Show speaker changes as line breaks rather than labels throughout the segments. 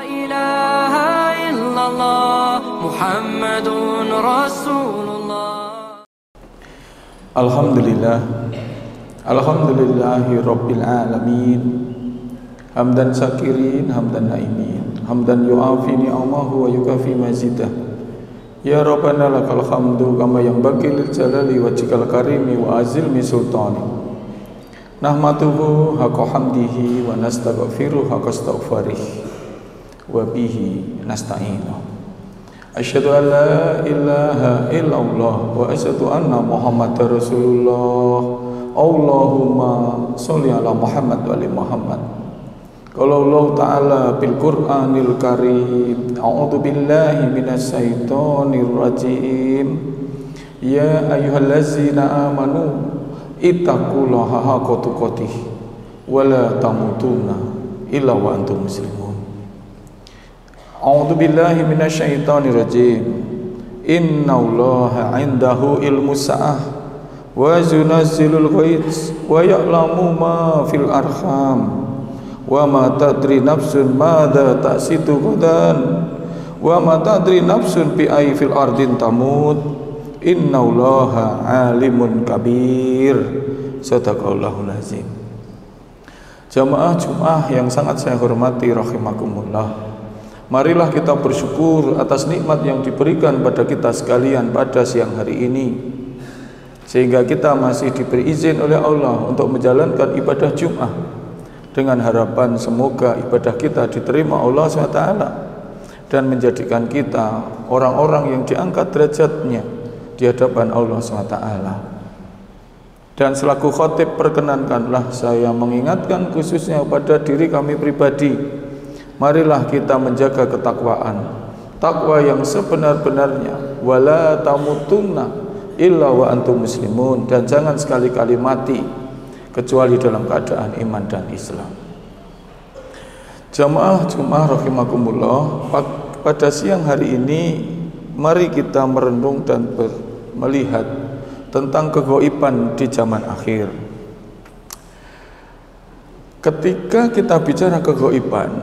إله إلا الله محمد رسول الله.
Alhamdulillah, alhamdulillahi rabbil alamin. Hamdan syakirin, hamdan naimin, hamdan yu'afi ni'amahu wa yukafi mazidah. Ya Rabbana lakal hamdu kama yanbaghi lil jalali wajhikal karimi wa azilmi sultani. Nahmaduhu haqqa hamdihi wa nastaghfiruhu haqqa astaghfarih wa bihi nasta'inu. Asyhadu an la ilaha illallah wa asyhadu anna Muhammadar Rasulullah. Allahumma sholli ala Muhammad wa ali Muhammad. Qala Allah Ta'ala bil Qur'anil Karim, a'udzu billahi minasy syaithanir rajim. Ya ayyuhallazina amanu ittaqullaha haqqa tuqatih wa la tamutunna illa wa antum muslimun. A'udzu billahi minasy syaithanir rajim. Innallaha 'indahu ilmus sa'ah wa yunazzilul ghaits wa ya'lamu ma fil arham wa ma tadri nafsun madza ta'situ ghadan wa ma tadri nafsun bi ayyi fil ardin tamut innallaha alimun kabir. Shadaqallahul azim. Jamaah Jumat yang sangat saya hormati rahimakumullah, marilah kita bersyukur atas nikmat yang diberikan pada kita sekalian pada siang hari ini, sehingga kita masih diberi izin oleh Allah untuk menjalankan ibadah Jumat dengan harapan semoga ibadah kita diterima Allah SWT dan menjadikan kita orang-orang yang diangkat derajatnya di hadapan Allah SWT. Dan selaku khotib, perkenankanlah saya mengingatkan khususnya pada diri kami pribadi, marilah kita menjaga ketakwaan, takwa yang sebenar-benarnya, wala tamutunna illa wa antum muslimun, dan jangan sekali-kali mati kecuali dalam keadaan iman dan Islam. Jamaah Jumat rahimakumullah, pada siang hari ini mari kita merenung dan melihat tentang kegaiban di zaman akhir. Ketika kita bicara kegaiban,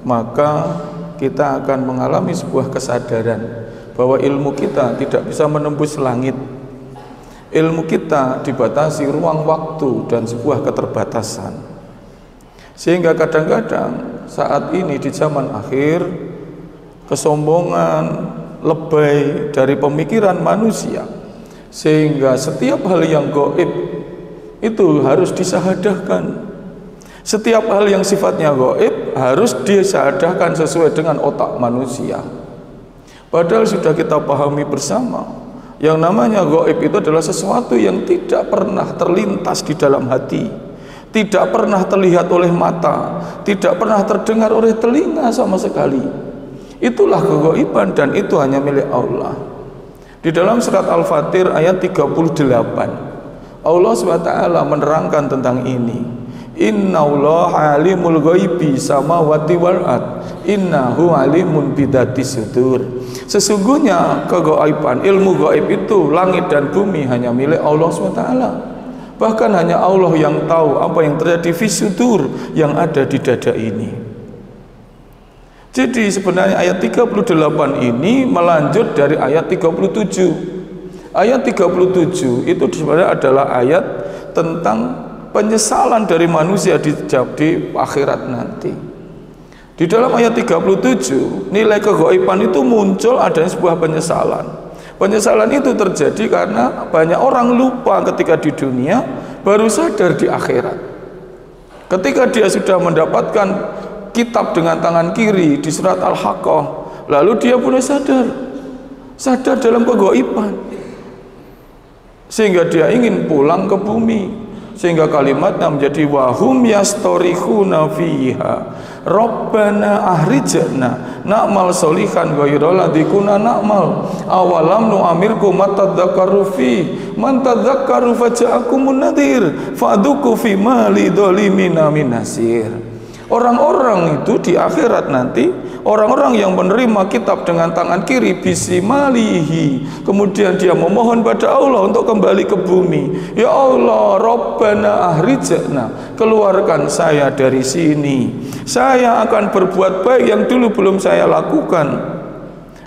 maka kita akan mengalami sebuah kesadaran bahwa ilmu kita tidak bisa menembus langit. Ilmu kita dibatasi ruang waktu dan sebuah keterbatasan, sehingga kadang-kadang saat ini di zaman akhir, kesombongan lebay dari pemikiran manusia, sehingga setiap hal yang gaib itu harus disahadahkan. Setiap hal yang sifatnya gaib harus disahadahkan sesuai dengan otak manusia. Padahal sudah kita pahami bersama, yang namanya gaib itu adalah sesuatu yang tidak pernah terlintas di dalam hati, tidak pernah terlihat oleh mata, tidak pernah terdengar oleh telinga sama sekali. Itulah kegaiban dan itu hanya milik Allah. Di dalam surat Al-Fatir ayat 38, Allah SWT menerangkan tentang ini. Innallaha alimul ghaibi samawati wal ard innahu alimun bidatis sudur. Sesungguhnya kegaiban, ilmu gaib itu langit dan bumi hanya milik Allah SWT. Bahkan hanya Allah yang tahu apa yang terjadi fi sudur, yang ada di dada ini. Jadi sebenarnya ayat 38 ini melanjut dari ayat 37. Ayat 37 itu sebenarnya adalah ayat tentang penyesalan dari manusia di akhirat nanti. Di dalam ayat 37, nilai kegaiban itu muncul adanya sebuah penyesalan. Penyesalan itu terjadi karena banyak orang lupa ketika di dunia, baru sadar di akhirat. Ketika dia sudah mendapatkan kitab dengan tangan kiri di surat Al-Haqqah, lalu dia mulai sadar dalam kegaiban, sehingga dia ingin pulang ke bumi. Sehingga kalimatnya menjadi wahum yastorihuna fiha Rabbana ahrijna na'mal solihan ghairal ladzi kunna na'mal awalam nu'amirkum matadzakkaru fi man tadzakkaru faja'akumun nadhir fadzuku fi ma lidzalimin min nasir. Orang-orang itu di akhirat nanti, orang-orang yang menerima kitab dengan tangan kiri bisimalihi, kemudian dia memohon pada Allah untuk kembali ke bumi. Ya Allah, Rabbana ahrijna, keluarkan saya dari sini. Saya akan berbuat baik yang dulu belum saya lakukan.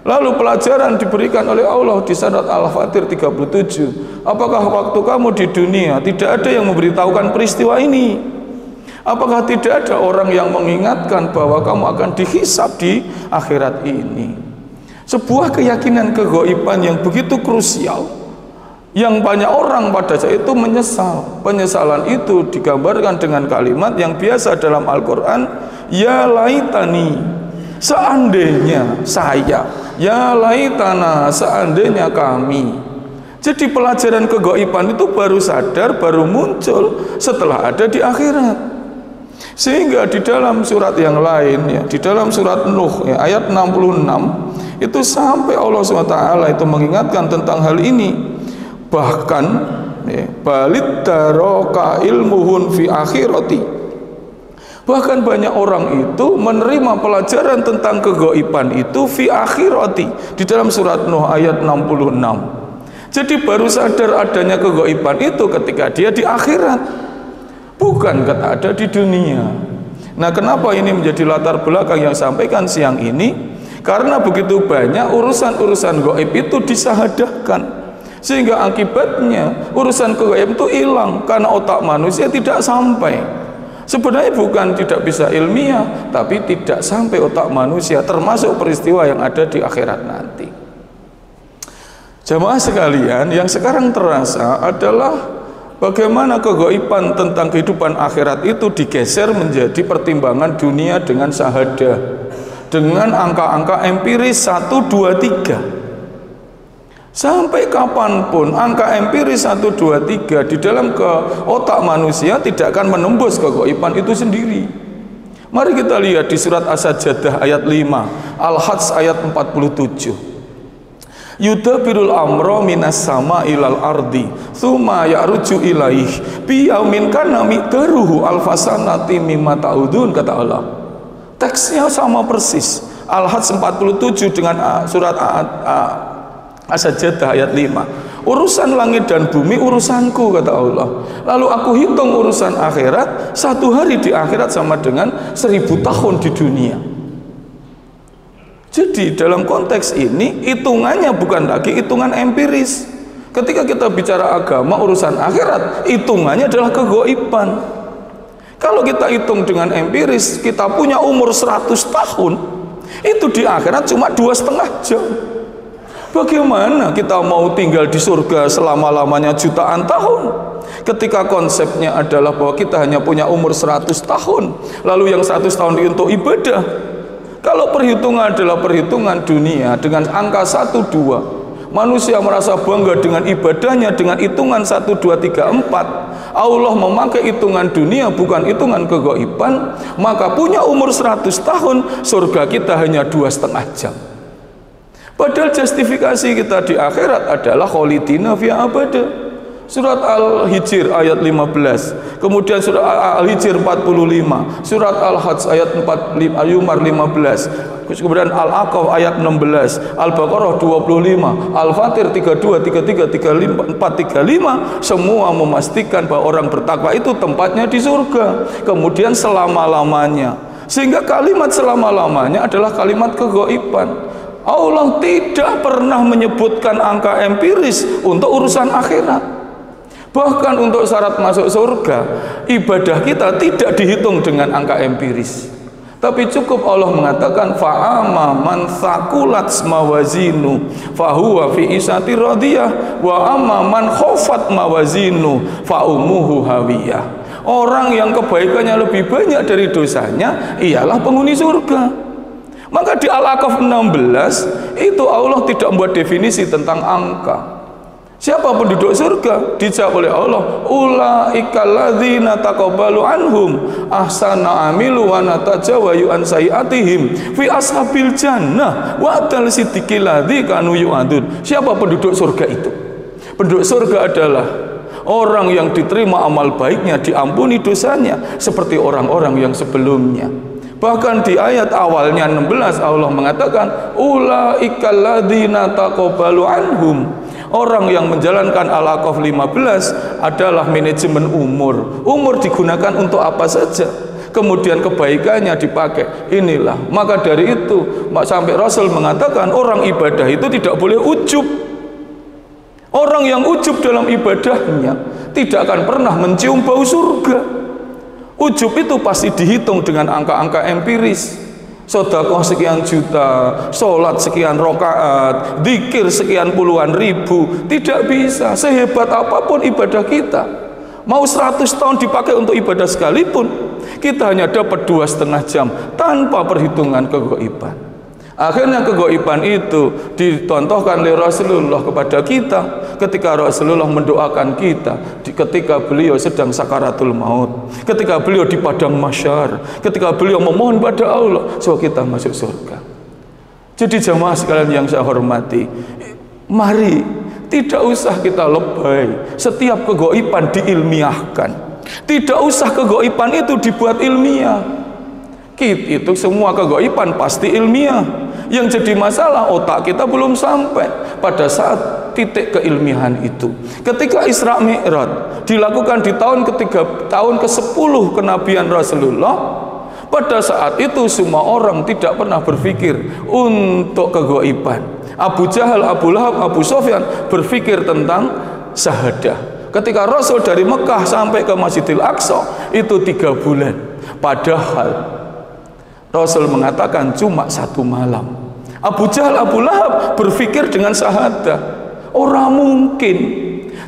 Lalu pelajaran diberikan oleh Allah di surat Al-Fatir 37. Apakah waktu kamu di dunia tidak ada yang memberitahukan peristiwa ini? Apakah tidak ada orang yang mengingatkan bahwa kamu akan dihisab di akhirat ini? Sebuah keyakinan kegaiban yang begitu krusial, yang banyak orang pada saat itu menyesal. Penyesalan itu digambarkan dengan kalimat yang biasa dalam Al-Quran, ya laitani, seandainya saya, ya laitana, seandainya kami. Jadi pelajaran kegaiban itu baru sadar, baru muncul setelah ada di akhirat. Sehingga di dalam surat yang lain, ya, di dalam surat Nuh, ya, ayat 66 itu sampai Allah SWT itu mengingatkan tentang hal ini. Bahkan ya, balid daroka ilmuhun fi akhirati, bahkan banyak orang itu menerima pelajaran tentang kegaiban itu fi akhirati, di dalam surat Nuh ayat 66. Jadi baru sadar adanya kegaiban itu ketika dia di akhirat, bukan kata ada di dunia. Nah, kenapa ini menjadi latar belakang yang sampaikan siang ini? Karena begitu banyak urusan-urusan gaib itu disahadahkan, sehingga akibatnya urusan gaib itu hilang karena otak manusia tidak sampai. Sebenarnya bukan tidak bisa ilmiah, tapi tidak sampai otak manusia, termasuk peristiwa yang ada di akhirat nanti. Jamaah sekalian, yang sekarang terasa adalah bagaimana kegaiban tentang kehidupan akhirat itu digeser menjadi pertimbangan dunia dengan syahadah, dengan angka-angka empiris 1, 2, 3. Sampai kapanpun angka empiris 1, 2, 3 di dalam ke otak manusia tidak akan menembus kegaiban itu sendiri. Mari kita lihat di surat As-Sajdah ayat 5, Al-Hajj ayat 47. Yudabirul amro minas sama ilal ardi thumma ya'ruju ilaih biyaumin kana miqdaruhu alfasanati mimma ta'udun, kata Allah. Teksnya sama persis, Al-Hajj 47 dengan surat As-Sajdah ayat 5. Urusan langit dan bumi urusanku, kata Allah. Lalu aku hitung urusan akhirat, 1 hari di akhirat sama dengan 1000 tahun di dunia. Jadi dalam konteks ini hitungannya bukan lagi hitungan empiris. Ketika kita bicara agama urusan akhirat, hitungannya adalah kegaiban. Kalau kita hitung dengan empiris, kita punya umur 100 tahun, itu di akhirat cuma 2,5 jam. Bagaimana kita mau tinggal di surga selama-lamanya jutaan tahun? Ketika konsepnya adalah bahwa kita hanya punya umur 100 tahun, lalu yang 100 tahun untuk ibadah. Kalau perhitungan adalah perhitungan dunia dengan angka 1, 2, manusia merasa bangga dengan ibadahnya dengan hitungan 1, 2, 3, 4. Allah memakai hitungan dunia bukan hitungan kegaiban, maka punya umur 100 tahun, surga kita hanya 2,5 jam. Padahal justifikasi kita di akhirat adalah kholidina fi abada. Surat Al-Hijr ayat 15, kemudian surat Al-Hijr 45, surat Al-Hajj ayat 15, kemudian Al-Aqaf ayat 16, Al-Baqarah 25, Al-Fatir 32, 33, 34, 35, semua memastikan bahwa orang bertakwa itu tempatnya di surga, kemudian selama-lamanya. Sehingga kalimat selama-lamanya adalah kalimat kegaiban. Allah tidak pernah menyebutkan angka empiris untuk urusan akhirat. Bahkan untuk syarat masuk surga, ibadah kita tidak dihitung dengan angka empiris, tapi cukup Allah mengatakan fa'ama man thaqulat mawazinu fahuwa fi isati radiyah wa amma man khafat mawazinu fa ummuhu hawiyah. Orang yang kebaikannya lebih banyak dari dosanya ialah penghuni surga. Maka di Al-Aqaf 16 itu Allah tidak membuat definisi tentang angka. Siapa penduduk surga? Dijawab oleh Allah, ulaikal ladzina taqabbalu anhum ahsana amilu wa natajawayu an sayiatihim fi ashabil jannah wa atal siddiqil ladzi kanu yu'adun. Siapa penduduk surga itu? Penduduk surga adalah Orang yang diterima amal baiknya diampuni dosanya seperti orang-orang yang sebelumnya. Bahkan di ayat awalnya 16 Allah mengatakan ulaikal ladzina taqabbalu anhum. Orang yang menjalankan Al-Aqaf 15 adalah manajemen umur. Umur digunakan untuk apa saja, kemudian kebaikannya dipakai. Inilah, maka dari itu sampai Rasul mengatakan orang ibadah itu tidak boleh ujub. Orang yang ujub dalam ibadahnya tidak akan pernah mencium bau surga. Ujub itu pasti dihitung dengan angka-angka empiris. Sedekah sekian juta, sholat sekian rakaat, zikir sekian puluhan ribu. Tidak bisa, sehebat apapun ibadah kita, mau 100 tahun dipakai untuk ibadah sekalipun, kita hanya dapat 2,5 jam tanpa perhitungan kegaiban. Akhirnya kegaiban itu dicontohkan oleh Rasulullah kepada kita ketika Rasulullah mendoakan kita ketika beliau sedang sakaratul maut, ketika beliau di padang mahsyar, ketika beliau memohon pada Allah supaya kita masuk surga. Jadi jamaah sekalian yang saya hormati, mari tidak usah kita lebay setiap kegaiban diilmiahkan. Tidak usah kegaiban itu dibuat ilmiah. Itu semua kegaiban pasti ilmiah. Yang jadi masalah otak kita belum sampai pada saat titik keilmiahan itu. Ketika Isra Mi'raj dilakukan di tahun ke-10 kenabian Rasulullah, pada saat itu semua orang tidak pernah berpikir untuk kegaiban. Abu Jahal, Abu Lahab, Abu Sufyan berpikir tentang syahadah. Ketika Rasul dari Mekah sampai ke Masjidil Aqsa itu 3 bulan. Padahal Rasul mengatakan cuma 1 malam. Abu Jahal, Abu Lahab berpikir dengan syahadah. Orang mungkin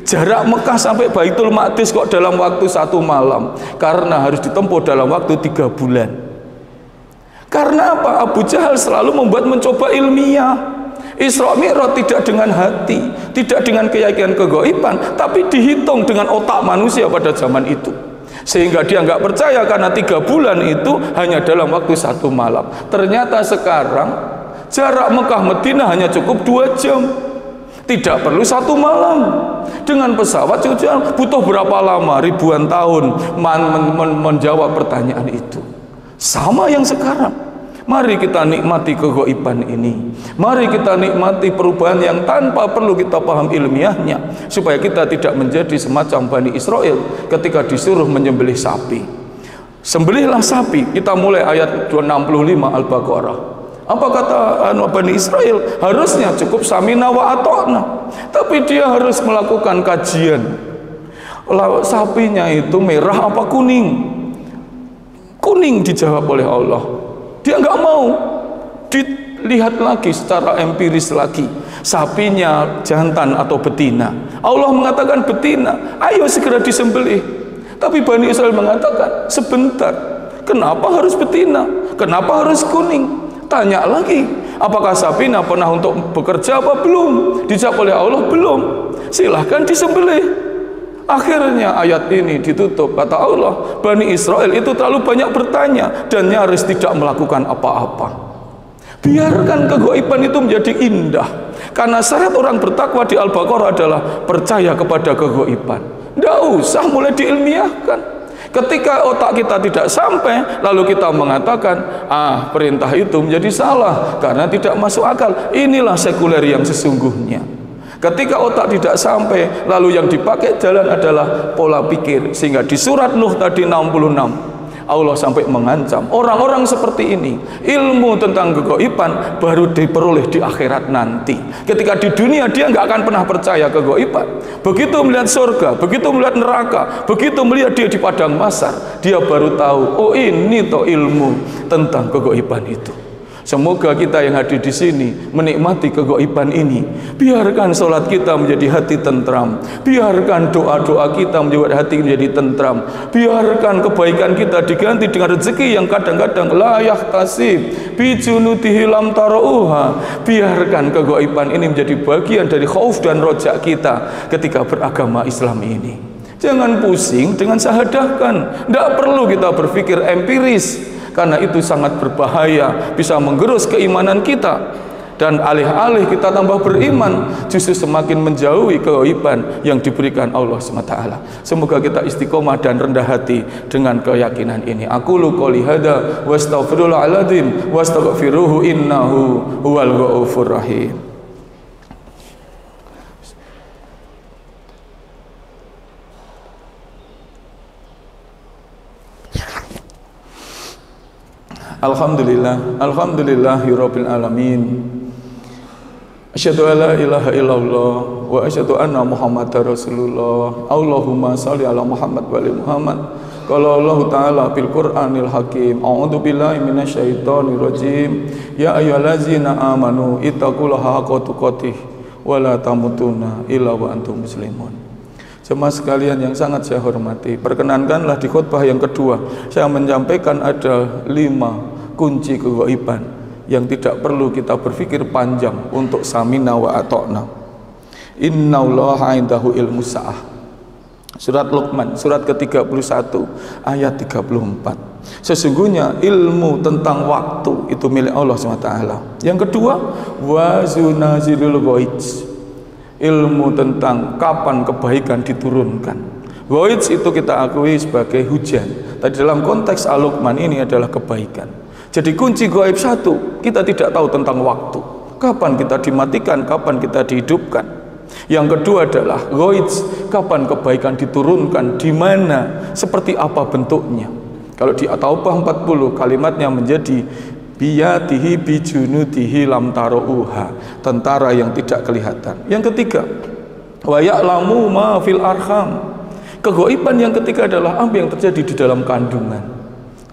jarak Mekah sampai Baitul Maqdis kok dalam waktu 1 malam, karena harus ditempuh dalam waktu 3 bulan. Karena apa? Abu Jahal selalu membuat mencoba ilmiah. Isra Mi'raj tidak dengan hati, tidak dengan keyakinan kegaiban, tapi dihitung dengan otak manusia pada zaman itu. Sehingga dia nggak percaya karena 3 bulan itu hanya dalam waktu 1 malam. Ternyata sekarang jarak Mekah Madinah hanya cukup 2 jam, tidak perlu 1 malam. Dengan pesawat butuh berapa lama? Ribuan tahun menjawab pertanyaan itu. Sama yang sekarang. Mari kita nikmati kegaiban ini. Mari kita nikmati perubahan yang tanpa perlu kita paham ilmiahnya, supaya kita tidak menjadi semacam Bani Israel ketika disuruh menyembelih sapi. Sembelihlah sapi. Kita mulai ayat 265 Al-Baqarah. Apa kata Bani Israel? Harusnya cukup samina wa ata'na, tapi dia harus melakukan kajian. Sapinya itu merah apa kuning? Kuning dijawab oleh Allah. Dia nggak mau. Dilihat lagi secara empiris lagi, sapinya jantan atau betina. Allah mengatakan betina, ayo segera disembelih. Tapi Bani Israel mengatakan sebentar, kenapa harus betina? Kenapa harus kuning? Tanya lagi, apakah sapinya pernah untuk bekerja apa belum? Dijawab oleh Allah belum. Silahkan disembelih. Akhirnya ayat ini ditutup. Kata Allah, Bani Israel itu terlalu banyak bertanya dan nyaris tidak melakukan apa-apa. Biarkan kegaiban itu menjadi indah. Karena syarat orang bertakwa di Al-Baqarah adalah percaya kepada kegaiban. Tidak usah mulai diilmiahkan. Ketika otak kita tidak sampai, lalu kita mengatakan, perintah itu menjadi salah karena tidak masuk akal. Inilah sekuler yang sesungguhnya. Ketika otak tidak sampai, lalu yang dipakai jalan adalah pola pikir. Sehingga di surat Nuh tadi 66, Allah sampai mengancam orang-orang seperti ini. Ilmu tentang kegaiban baru diperoleh di akhirat nanti. Ketika di dunia dia nggak akan pernah percaya kegaiban. Begitu melihat surga, begitu melihat neraka, begitu melihat dia di padang mahsyar, dia baru tahu, oh ini toh ilmu tentang kegaiban itu. Semoga kita yang hadir di sini menikmati kegaiban ini. Biarkan sholat kita menjadi hati tentram. Biarkan doa-doa kita membuat hati menjadi tentram. Biarkan kebaikan kita diganti dengan rezeki yang kadang-kadang la yahtasib bi junudihi lam tarauha. Biarkan kegaiban ini menjadi bagian dari khauf dan roja kita ketika beragama Islam ini. Jangan pusing dengan syahadahkan. Tidak perlu kita berpikir empiris, karena itu sangat berbahaya, bisa menggerus keimanan kita. Dan alih-alih kita tambah beriman, justru semakin menjauhi keghaiban yang diberikan Allah SWT. Semoga kita istiqomah dan rendah hati dengan keyakinan ini. Aqulu qouli hadza wa astaghfirullahal adzim wastaghfiruhu innahu huwal ghafurur rahim. Alhamdulillahirabbil alamin. Asyhadu an la ilaha illallah wa asyhadu anna Muhammadar Rasulullah. Allahumma shalli ala Muhammad wa ali Muhammad. Qala Allah Ta'ala fil Qur'anil Hakim. A'udzu billahi minasyaitonir rajim. Ya ayyuhallazina amanu ittaqullaha haqqa tuqatih wa la tamutunna illa wa antum muslimun. Jemaah sekalian yang sangat saya hormati, perkenankanlah di khutbah yang kedua saya menyampaikan ada 5 kunci keghaiban yang tidak perlu kita berpikir panjang untuk samina wa ata'na. Innallaha 'indahu ilmus sa'ah. Surat Luqman, surat ke-31 ayat 34. Sesungguhnya ilmu tentang waktu itu milik Allah SWT. Yang kedua, wa zunazilul ghaib. Ilmu tentang kapan kebaikan diturunkan. Ghaib itu kita akui sebagai hujan. Tapi dalam konteks Al-Luqman ini adalah kebaikan. Jadi kunci gaib 1, kita tidak tahu tentang waktu. Kapan kita dimatikan, kapan kita dihidupkan. Yang kedua adalah gaib, kapan kebaikan diturunkan, di mana, seperti apa bentuknya. Kalau di At-Taubah 40 kalimatnya menjadi biyatihi bijunudihi lam tarouha, tentara yang tidak kelihatan. Yang ketiga, wa ya'lamu ma fil arham. Kegaiban yang ketiga adalah apa yang terjadi di dalam kandungan.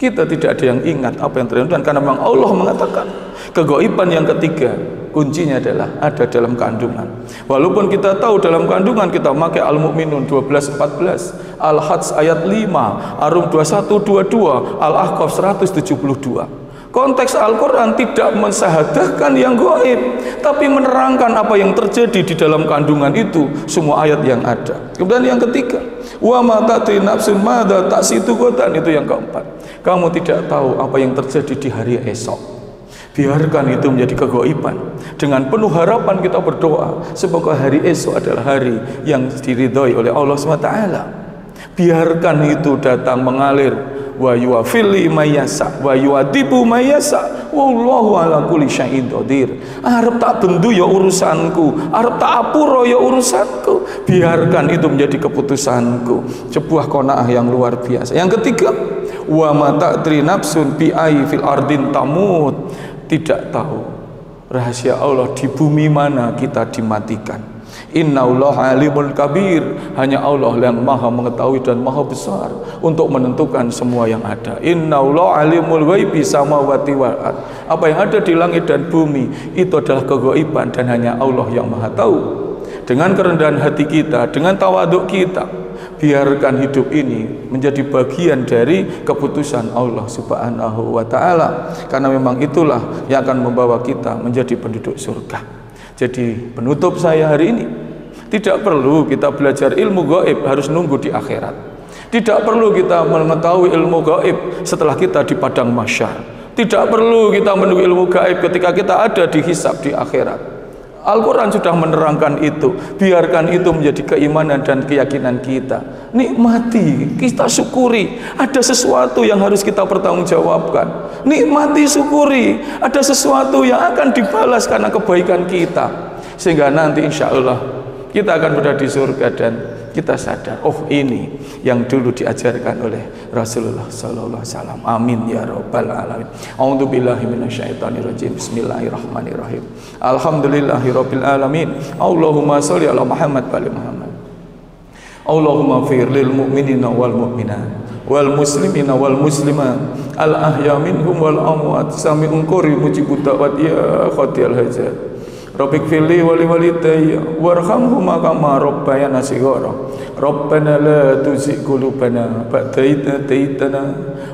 Kita tidak ada yang ingat apa yang terjadi, dan karena memang Allah mengatakan kegaiban yang ketiga kuncinya adalah ada dalam kandungan. Walaupun kita tahu dalam kandungan kita pakai Al-Mu'minun 12:14, Al-Hajj ayat 5, Ar-Rum 21:22, Al-Ahqaf 172. Konteks Al-Quran tidak mensyahadatkan yang gaib, tapi menerangkan apa yang terjadi di dalam kandungan itu, semua ayat yang ada. Kemudian yang ketiga, wa ma tadri nafsun madza taksibu ghadan, itu yang keempat. Kamu tidak tahu apa yang terjadi di hari esok. Biarkan itu menjadi kegaiban. Dengan penuh harapan kita berdoa, semoga hari esok adalah hari yang diridhoi oleh Allah SWT. Biarkan itu datang mengalir. Wa yuwafili mayasa wa yuadibu mayasa wallahu ala kulli syai'in qadir. Arep tak bendu ya urusanku, arep tak apura ya urusanku. Biarkan itu menjadi keputusanku. Sebuah qanaah yang luar biasa. Yang ketiga, wa ma ta'dri nafsun bi ai fil ardin tamut. Tidak tahu rahasia Allah di bumi mana kita dimatikan. Innallaha alimul kabir. Hanya Allah yang maha mengetahui dan maha besar untuk menentukan semua yang ada. Innallaha alimul ghaibi samawati wal ard. Apa yang ada di langit dan bumi itu adalah kegaiban, dan hanya Allah yang maha tahu. Dengan kerendahan hati kita, dengan tawaduk kita, biarkan hidup ini menjadi bagian dari keputusan Allah Subhanahu wa ta'ala, karena memang itulah yang akan membawa kita menjadi penduduk surga. Jadi penutup saya hari ini, tidak perlu kita belajar ilmu gaib harus nunggu di akhirat. Tidak perlu kita mengetahui ilmu gaib setelah kita di padang mahsyar. Tidak perlu kita menunggu ilmu gaib ketika kita ada di hisab di akhirat. Al-Quran sudah menerangkan itu. Biarkan itu menjadi keimanan dan keyakinan kita. Nikmati, kita syukuri. Ada sesuatu yang harus kita pertanggungjawabkan. Nikmati, syukuri. Ada sesuatu yang akan dibalas karena kebaikan kita. Sehingga nanti insya Allah kita akan berada di surga dan kita sadar, oh ini yang dulu diajarkan oleh Rasulullah sallallahu alaihi wasallam. Amin ya rabbal alamin. A'udzubillahi minasyaitonirrajim. Bismillahirrahmanirrahim. Alhamdulillahirabbil alamin. Allahumma shalli ala Muhammad wa ali Muhammad. Allahumma fir lil mu'minina wal mu'minat wal muslimina wal muslimat al ahya minhum wal amwat sami'un qarib mujibud da'wat ya khatiyal hajat. Rabbik fili wali walidayya warhamhuma kama rabbayana shighara. Rabbana la tuzigh qulubana ba'da idh hadaytana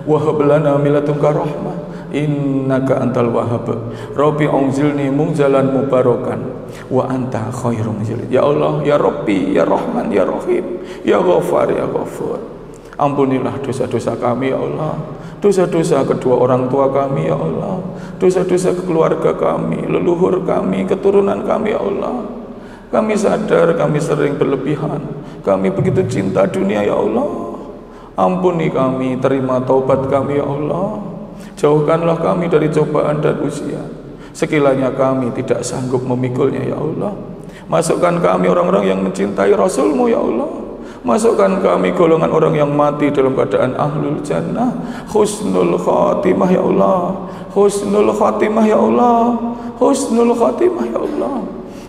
wa hab lana min ladunka rahmah innaka antal wahhab. Rabbi anzilni munzalan mubarakan wa anta khairum munzilin. Ya Allah, ya Rabbi, ya Rahman, ya Rahim, ya Ghaffar, ya Ghafur. Ampunilah dosa-dosa kami ya Allah, dosa-dosa kedua orang tua kami ya Allah, dosa-dosa keluarga kami, leluhur kami, keturunan kami ya Allah. Kami sadar kami sering berlebihan, kami begitu cinta dunia ya Allah. Ampuni kami, terima taubat kami ya Allah. Jauhkanlah kami dari cobaan dan ujian, sekiranya kami tidak sanggup memikulnya ya Allah. Masukkan kami orang-orang yang mencintai Rasul-Mu ya Allah. Masukkan kami golongan orang yang mati dalam keadaan ahlul jannah, husnul khatimah ya Allah, husnul khatimah ya Allah, husnul khatimah ya Allah.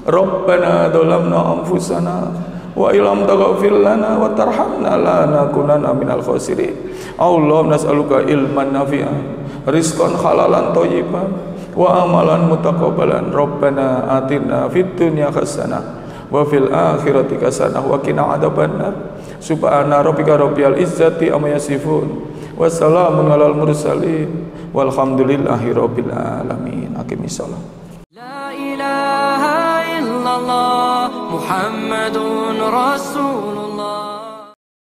Rabbana dzalamna anfusana wa illam taghfir lana wa tarhamna lanakunanna minal khasirin. Allah nas'aluka ilman nafi'an, rizqan halalan thayyiban, wa amalan mutaqabbalan. Rabbana atina fid dunya hasanah wa fil akhirati hasanah wa qina adzabannar. Subhana rabbika rabbil izzati amma yasifun wa salamun alal mursalin walhamdulillahi rabbil alamin. Aqimis shalah.
La ilaha illallah Muhammadun Rasulullah.